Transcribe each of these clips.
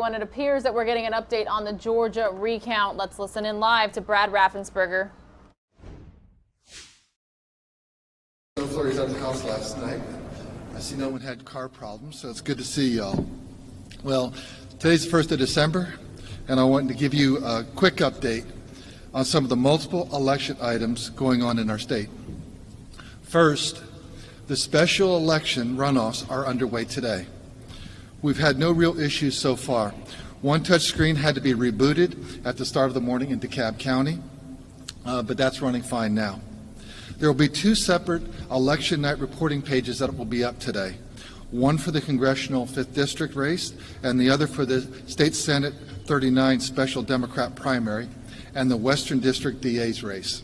It appears that we're getting an update on the Georgia recount. Let's listen in live to Brad Raffensperger. Flurries out of the house last night. I see no one had car problems, so it's good to see y'all. Well, today's the 1st of December, and I wanted to give you a quick update on some of the multiple election items going on in our state. First, the special election runoffs are underway today. We've had no real issues so far. One touchscreen had to be rebooted at the start of the morning in DeKalb County, but that's running fine now. There will be two separate election night reporting pages that will be up today. One for the congressional 5th District race and the other for the State Senate 39 Special Democrat primary and the Western District DA's race.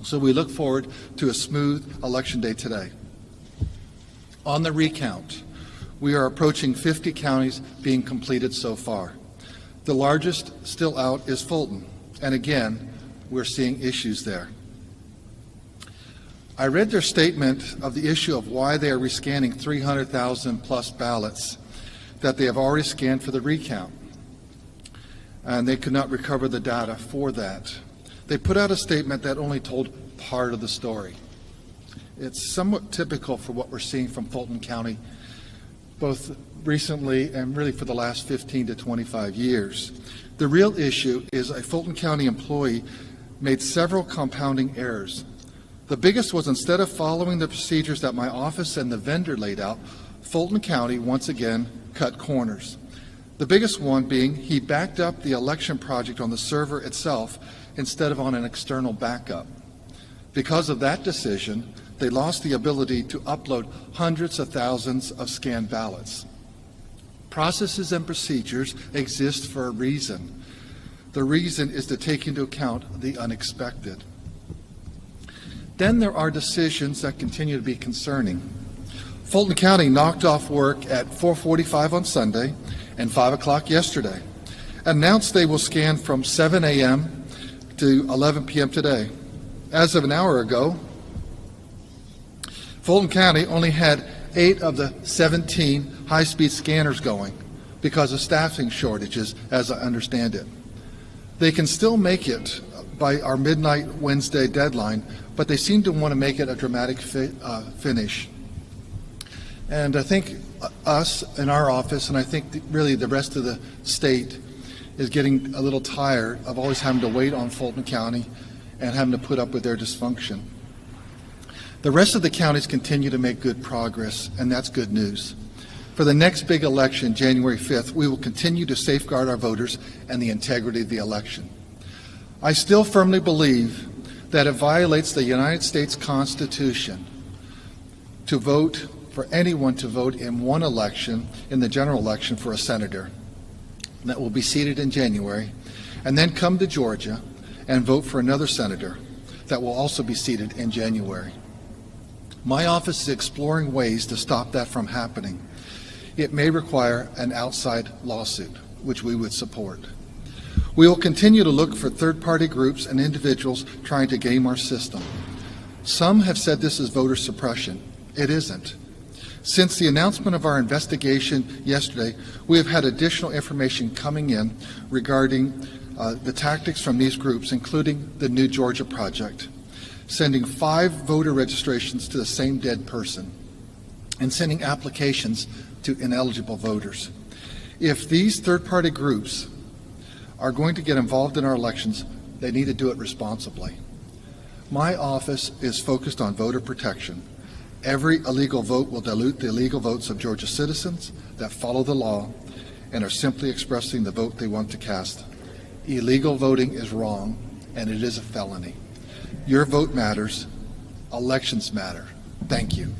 So we look forward to a smooth election day today. On the recount, we are approaching 50 counties being completed so far. The largest still out is Fulton, and again, we're seeing issues there. I read their statement of the issue of why they are rescanning 300,000 plus ballots that they have already scanned for the recount, and they could not recover the data for that. They put out a statement that only told part of the story. It's somewhat typical for what we're seeing from Fulton County both recently and really for the last 15 to 25 years. The real issue is a Fulton County employee made several compounding errors. The biggest was, instead of following the procedures that my office and the vendor laid out, Fulton County once again cut corners. The biggest one being he backed up the election project on the server itself instead of on an external backup. Because of that decision, they lost the ability to upload hundreds of thousands of scanned ballots. Processes and procedures exist for a reason. The reason is to take into account the unexpected. Then there are decisions that continue to be concerning. Fulton County knocked off work at 4:45 on Sunday and 5 o'clock yesterday. Announced they will scan from 7 a.m. to 11 p.m. today. As of an hour ago, Fulton County only had 8 of the 17 high-speed scanners going because of staffing shortages, as I understand it. They can still make it by our midnight Wednesday deadline, but they seem to want to make it a dramatic finish. And I think us in our office, and I think really the rest of the state, is getting a little tired of always having to wait on Fulton County and having to put up with their dysfunction. The rest of the counties continue to make good progress, and that's good news. For the next big election, January 5th, we will continue to safeguard our voters and the integrity of the election. I still firmly believe that it violates the United States Constitution to vote for anyone to vote in one election, in the general election, for a senator that will be seated in January, and then come to Georgia and vote for another senator that will also be seated in January. My office is exploring ways to stop that from happening. It may require an outside lawsuit, which we would support. We will continue to look for third-party groups and individuals trying to game our system. Some have said this is voter suppression. It isn't. Since the announcement of our investigation yesterday, we have had additional information coming in regarding the tactics from these groups, including the New Georgia Project, sending 5 voter registrations to the same dead person, and sending applications to ineligible voters. If these third-party groups are going to get involved in our elections, they need to do it responsibly. My office is focused on voter protection. Every illegal vote will dilute the illegal votes of Georgia citizens that follow the law and are simply expressing the vote they want to cast. Illegal voting is wrong, and it is a felony. Your vote matters. Elections matter. Thank you.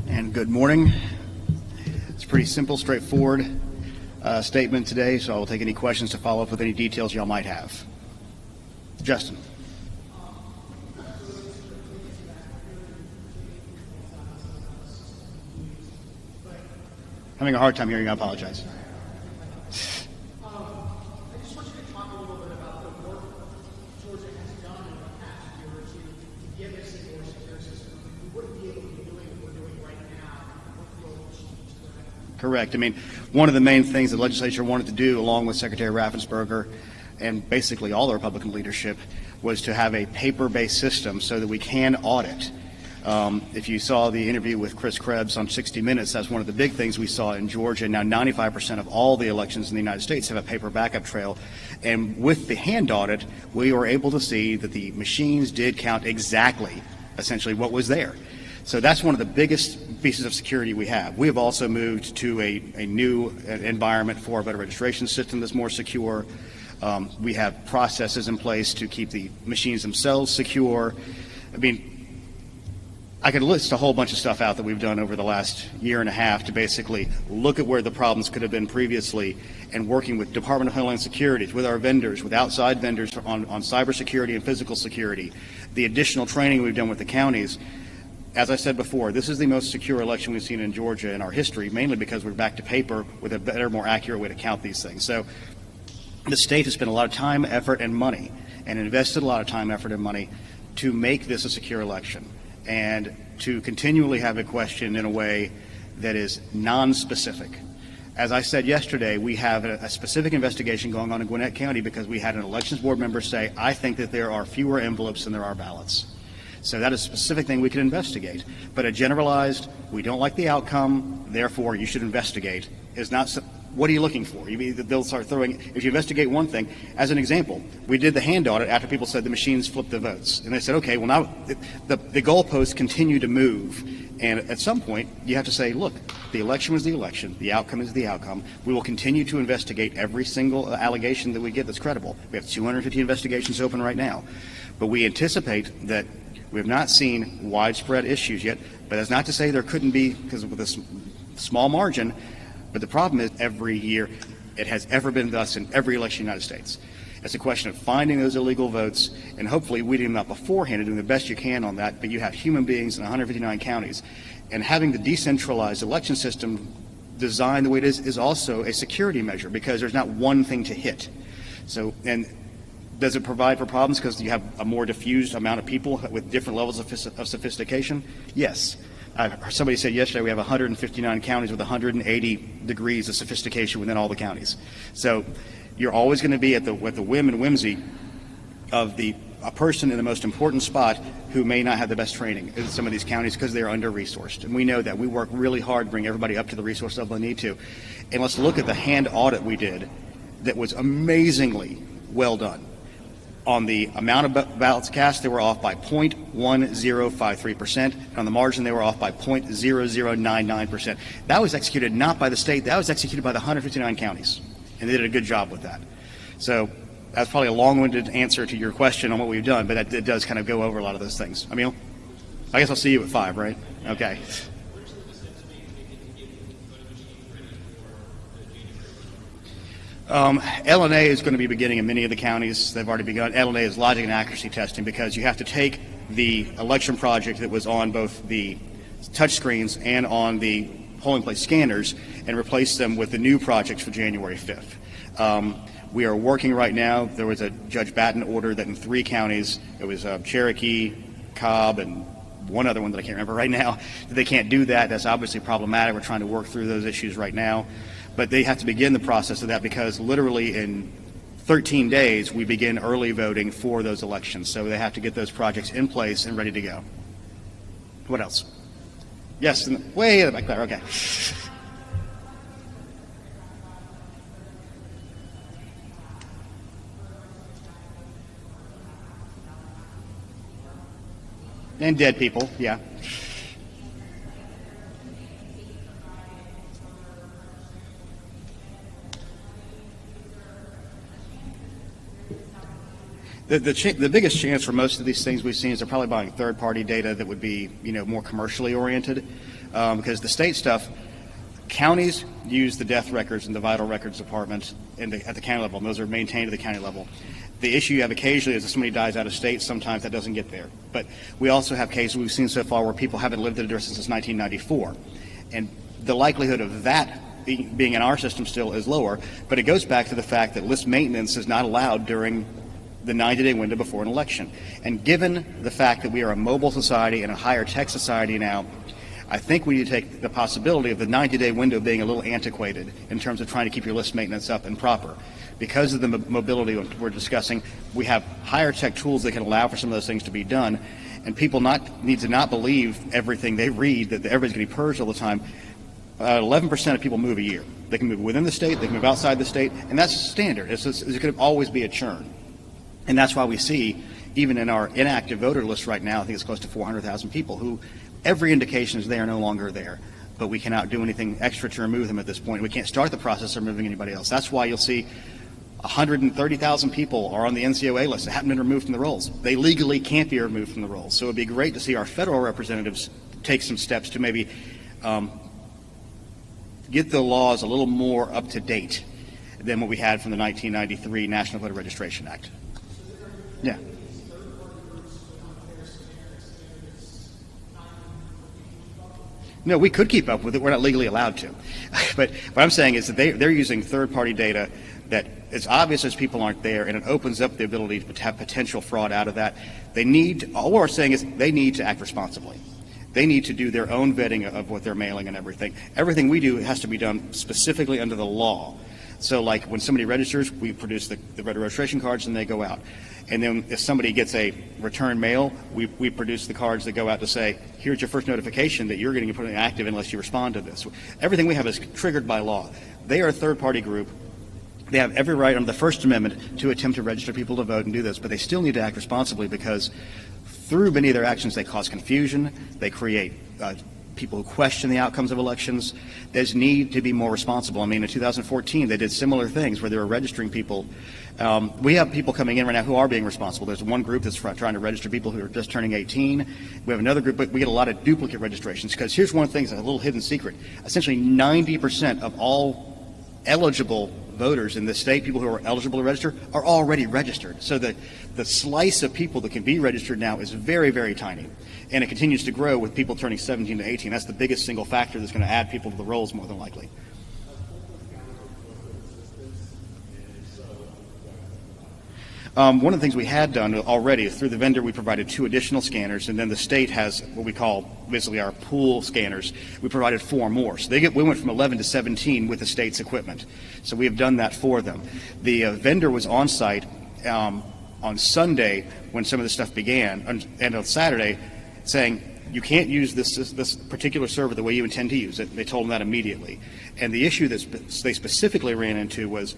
And good morning. It's a pretty simple, straightforward statement today, so I will take any questions to follow up with any details y'all might have. Justin. Having a hard time hearing, I apologize. I just want you to talk a little bit about the work Georgia has done in the past year or two Correct. I mean, one of the main things the legislature wanted to do, along with Secretary Raffensperger and basically all the Republican leadership, was to have a paper-based system so that we can audit. If you saw the interview with Chris Krebs on 60 Minutes, that's one of the big things we saw in Georgia. Now 95% of all the elections in the United States have a paper backup trail. And with the hand audit, we were able to see that the machines did count exactly, essentially, what was there. So that's one of the biggest pieces of security we have. We have also moved to a new environment for a voter registration system that's more secure. We have processes in place to keep the machines themselves secure. I mean, I could list a whole bunch of stuff out that we've done over the last year and a half to basically look at where the problems could have been previously, and working with Department of Homeland Security, with our vendors, with outside vendors on cybersecurity and physical security, the additional training we've done with the counties. As I said before, this is the most secure election we've seen in Georgia in our history, mainly because we're back to paper with a better, more accurate way to count these things. So the state has spent a lot of time, effort, and money, and invested a lot of time, effort, and money to make this a secure election, and to continually have it questioned in a way that is non-specific. As I said yesterday, we have a specific investigation going on in Gwinnett County because we had an elections board member say, I think that there are fewer envelopes than there are ballots. So that is a specific thing we can investigate. But a generalized, we don't like the outcome, therefore you should investigate, is not. What are you looking for? They'll start throwing, if you investigate one thing, as an example, we did the hand audit after people said the machines flipped the votes. And they said, okay, well now the goalposts continue to move. And at some point, you have to say, look, the election was the election, the outcome is the outcome. We will continue to investigate every single allegation that we get that's credible. We have 250 investigations open right now. But we anticipate that we have not seen widespread issues yet, but that's not to say there couldn't be, because with a small margin. But the problem is every year, it has ever been thus in every election in the United States. It's a question of finding those illegal votes, and hopefully weeding them out beforehand and doing the best you can on that. But you have human beings in 159 counties, and having the decentralized election system designed the way it is also a security measure, because there's not one thing to hit. So, and does it provide for problems because you have a more diffused amount of people with different levels of sophistication? Yes. Somebody said yesterday we have 159 counties with 180 degrees of sophistication within all the counties. So you're always going to be at the whim and whimsy of a person in the most important spot who may not have the best training in some of these counties because they're under-resourced. And we know that. We work really hard to bring everybody up to the resource level they need to. And let's look at the hand audit we did that was amazingly well done. On the amount of ballots cast, they were off by 0.1053%. And on the margin, they were off by 0.0099%. That was executed not by the state. That was executed by the 159 counties. And they did a good job with that. So that's probably a long-winded answer to your question on what we've done, but it does kind of go over a lot of those things. Emil? I guess I'll see you at 5, right? Okay. LNA is going to be beginning in many of the counties. They've already begun. LNA is logic and accuracy testing, because you have to take the election project that was on both the touch screens and on the polling place scanners and replace them with the new projects for January 5th. We are working right now. There was a Judge Batten order that in 3 counties, it was Cherokee, Cobb, and one other one that I can't remember right now, that they can't do that. That's obviously problematic. We're trying to work through those issues right now. But they have to begin the process of that, because literally in 13 days we begin early voting for those elections. So they have to get those projects in place and ready to go. What else? Yes, way in the back there. Okay. And dead people, yeah. The biggest chance for most of these things we've seen is they're probably buying third-party data that would be, more commercially oriented, because the state stuff, counties use the death records in the vital records department at the county level, and those are maintained at the county level. The issue you have occasionally is if somebody dies out of state, sometimes that doesn't get there. But we also have cases we've seen so far where people haven't lived at a address since 1994, and the likelihood of that being in our system still is lower. But it goes back to the fact that list maintenance is not allowed during the 90-day window before an election. And given the fact that we are a mobile society and a higher tech society now, I think we need to take the possibility of the 90-day window being a little antiquated in terms of trying to keep your list maintenance up and proper. Because of the mobility we're discussing, we have higher tech tools that can allow for some of those things to be done, and people need to not believe everything they read, that everybody's going to be purged all the time. 11% of people move a year. They can move within the state, they can move outside the state, and that's standard. It's going to always be a churn. And that's why we see, even in our inactive voter list right now, I think it's close to 400,000 people who every indication is they are no longer there. But we cannot do anything extra to remove them at this point. We can't start the process of removing anybody else. That's why you'll see 130,000 people are on the NCOA list that haven't been removed from the rolls. They legally can't be removed from the rolls. So it would be great to see our federal representatives take some steps to maybe get the laws a little more up to date than what we had from the 1993 National Voter Registration Act. Yeah. No, we could keep up with it. We're not legally allowed to. But what I'm saying is that they're using third-party data that it's obvious as people aren't there, and it opens up the ability to have potential fraud out of that. All we're saying is they need to act responsibly. They need to do their own vetting of what they're mailing and everything. Everything we do has to be done specifically under the law. So like when somebody registers, we produce the voter registration cards and they go out. And then if somebody gets a return mail, we produce the cards that go out to say, here's your first notification that you're getting put inactive unless you respond to this. Everything we have is triggered by law. They are a third-party group. They have every right under the First Amendment to attempt to register people to vote and do this, but they still need to act responsibly because through many of their actions they cause confusion, they create people who question the outcomes of elections. There's need to be more responsible. I mean, in 2014 they did similar things where they were registering people. We have people coming in right now who are being responsible. There's one group that's trying to register people who are just turning 18. We have another group, but we get a lot of duplicate registrations because here's one of the things, a little hidden secret. Essentially 90% of all eligible voters in this state, people who are eligible to register, are already registered. So the slice of people that can be registered now is very, very tiny. And it continues to grow with people turning 17 to 18. That's the biggest single factor that's going to add people to the rolls more than likely. One of the things we had done already is through the vendor we provided 2 additional scanners, and then the state has what we call basically our pool scanners. We provided 4 more. So we went from 11 to 17 with the state's equipment. So we have done that for them. The vendor was on site on Sunday when some of this stuff began, and on Saturday saying, you can't use this particular server the way you intend to use it. They told them that immediately. And the issue that they specifically ran into was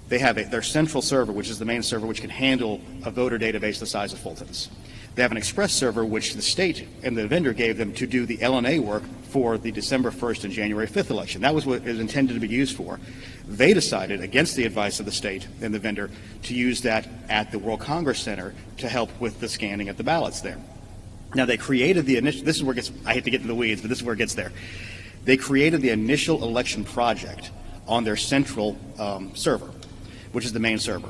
they have their central server, which is the main server, which can handle a voter database the size of Fulton's. They have an express server, which the state and the vendor gave them to do the LNA work for the December 1st and January 5th election. That was what it was intended to be used for. They decided, against the advice of the state and the vendor, to use that at the World Congress Center to help with the scanning of the ballots there. Now, they created the initial, this is where it gets, I hate to get into the weeds, but this is where it gets there. They created the initial election project on their central server, which is the main server.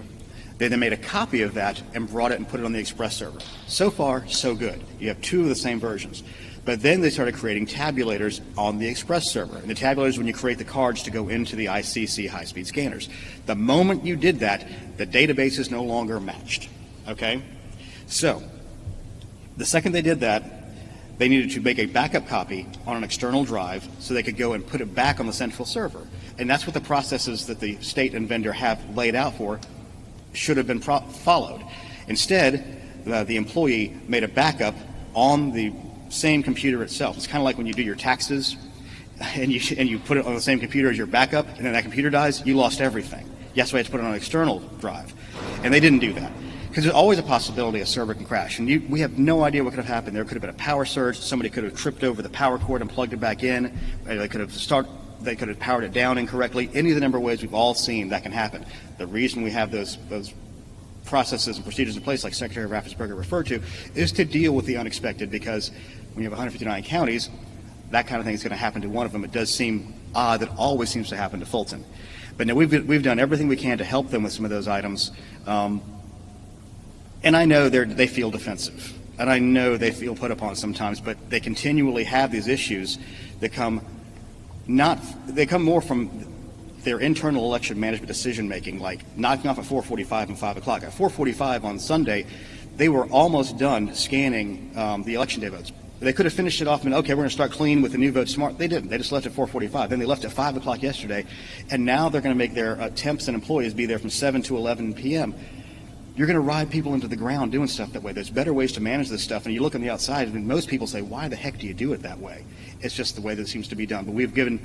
They then made a copy of that and brought it and put it on the Express server. So far, so good. You have 2 of the same versions. But then they started creating tabulators on the Express server. And the tabulators, when you create the cards to go into the ICC high-speed scanners. The moment you did that, the database is no longer matched. Okay? So, the second they did that, they needed to make a backup copy on an external drive so they could go and put it back on the central server. And that's what the processes that the state and vendor have laid out for should have been followed. Instead, the employee made a backup on the same computer itself. It's kind of like when you do your taxes and you put it on the same computer as your backup, and then that computer dies, you lost everything. That's why you have to put it on an external drive. And they didn't do that. Because there's always a possibility a server can crash. And we have no idea what could have happened. There could have been a power surge. Somebody could have tripped over the power cord and plugged it back in. They could have powered it down incorrectly. Any of the number of ways we've all seen that can happen. The reason we have those processes and procedures in place, like Secretary Raffensperger referred to, is to deal with the unexpected, because when you have 159 counties, that kind of thing is going to happen to one of them. It does seem odd that always seems to happen to Fulton. But no, we've done everything we can to help them with some of those items. And I know they feel defensive. And I know they feel put upon sometimes, but they continually have these issues that come more from their internal election management decision making, like knocking off at 4:45 and 5 o'clock. At 4:45 on Sunday, they were almost done scanning the election day votes. They could have finished it off and, okay, we're going to start clean with the new votes tomorrow. They didn't. They just left at 4:45. Then they left at 5 o'clock yesterday. And now they're going to make their temps and employees be there from 7 to 11 p.m. You're going to ride people into the ground doing stuff that way. There's better ways to manage this stuff. And you look on the outside, and most people say, why the heck do you do it that way? It's just the way that it seems to be done. But we've given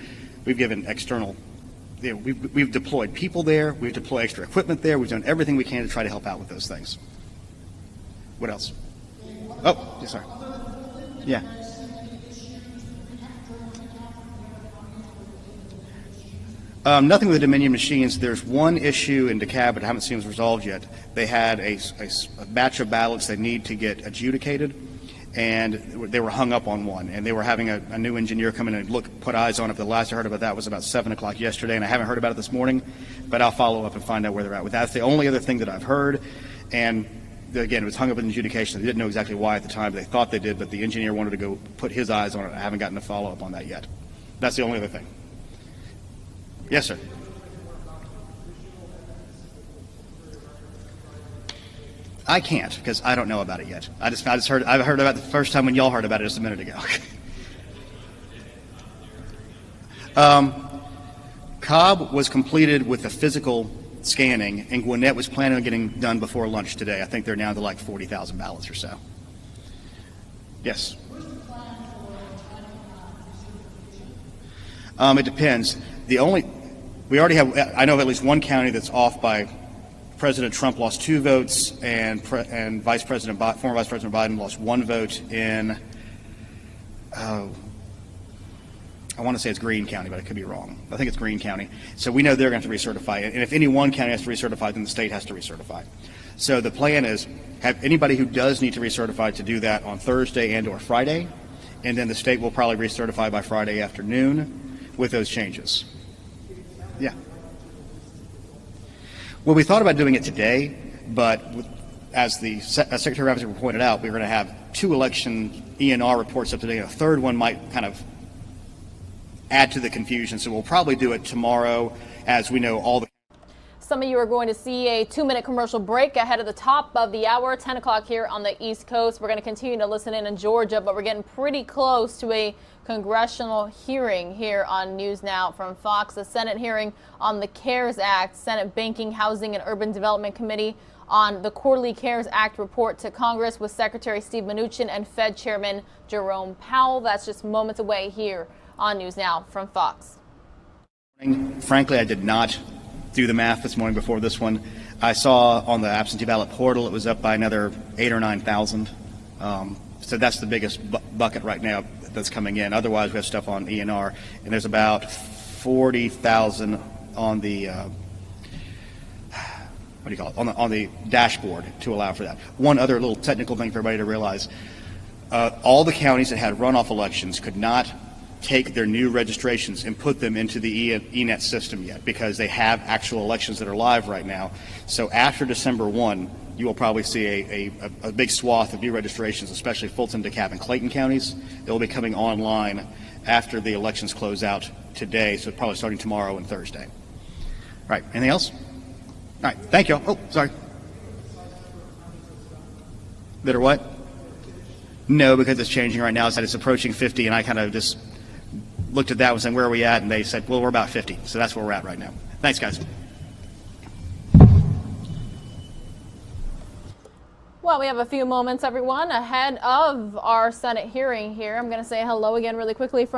external, we've deployed people there. We've deployed extra equipment there. We've done everything we can to try to help out with those things. What else? Oh, sorry. Yeah. Nothing with the Dominion machines. There's one issue in DeKalb, but I haven't seen it resolved yet. They had a batch of ballots they need to get adjudicated, and they were hung up on one. And they were having a new engineer come in and put eyes on it. The last I heard about that was about 7 o'clock yesterday, and I haven't heard about it this morning, but I'll follow up and find out where they're at with that. That's the only other thing that I've heard. And again, it was hung up in adjudication. They didn't know exactly why at the time. They thought they did, but the engineer wanted to go put his eyes on it. I haven't gotten a follow-up on that yet. That's the only other thing. Yes, sir. I can't because I don't know about it yet. I heard about it the first time when y'all heard about it just a minute ago. Cobb was completed with the physical scanning, and Gwinnett was planning on getting done before lunch today. I think they're down to like 40,000 ballots or so. Yes. It depends. We already have, I know of at least one county that's off by President Trump lost 2 votes, and former Vice President Biden lost 1 vote in, I want to say it's Greene County, but I could be wrong. I think it's Greene County. So we know they're going to have to recertify it. And if any one county has to recertify, then the state has to recertify. So the plan is have anybody who does need to recertify to do that on Thursday and or Friday, and then the state will probably recertify by Friday afternoon with those changes. Yeah. Well, we thought about doing it today, but as the Secretary of Revenue pointed out, we're going to have 2 election ENR reports up today. A third one might kind of add to the confusion, so we'll probably do it tomorrow as we know all the. Some of you are going to see a 2-minute commercial break ahead of the top of the hour, 10 o'clock here on the East Coast. We're going to continue to listen in Georgia, but we're getting pretty close to a congressional hearing here on NewsNOW from Fox. The Senate hearing on the CARES Act, Senate Banking, Housing, and Urban Development Committee on the quarterly CARES Act report to Congress with Secretary Steve Mnuchin and Fed Chairman Jerome Powell. That's just moments away here on NewsNOW from Fox. Frankly, I did not do the math this morning before this one. I saw on the absentee ballot portal it was up by another 8,000 or 9,000. So that's the biggest bucket right now that's coming in. Otherwise, we have stuff on ENR, and there's about 40,000 on the what do you call it, on the dashboard to allow for that. One other little technical thing for everybody to realize: all the counties that had runoff elections could not take their new registrations and put them into the ENET system yet, because they have actual elections that are live right now. So after December 1, you will probably see a big swath of new registrations, especially Fulton, DeKalb, and Clayton counties. They will be coming online after the elections close out today, so probably starting tomorrow and Thursday. All right, anything else? All right, thank you. Oh, sorry. That are what? No, because it's changing right now. It's approaching 50, and I kind of just looked at that and said, where are we at? And they said, well, we're about 50. So that's where we're at right now. Thanks, guys. Well, we have a few moments, everyone, ahead of our Senate hearing here. I'm going to say hello again really quickly from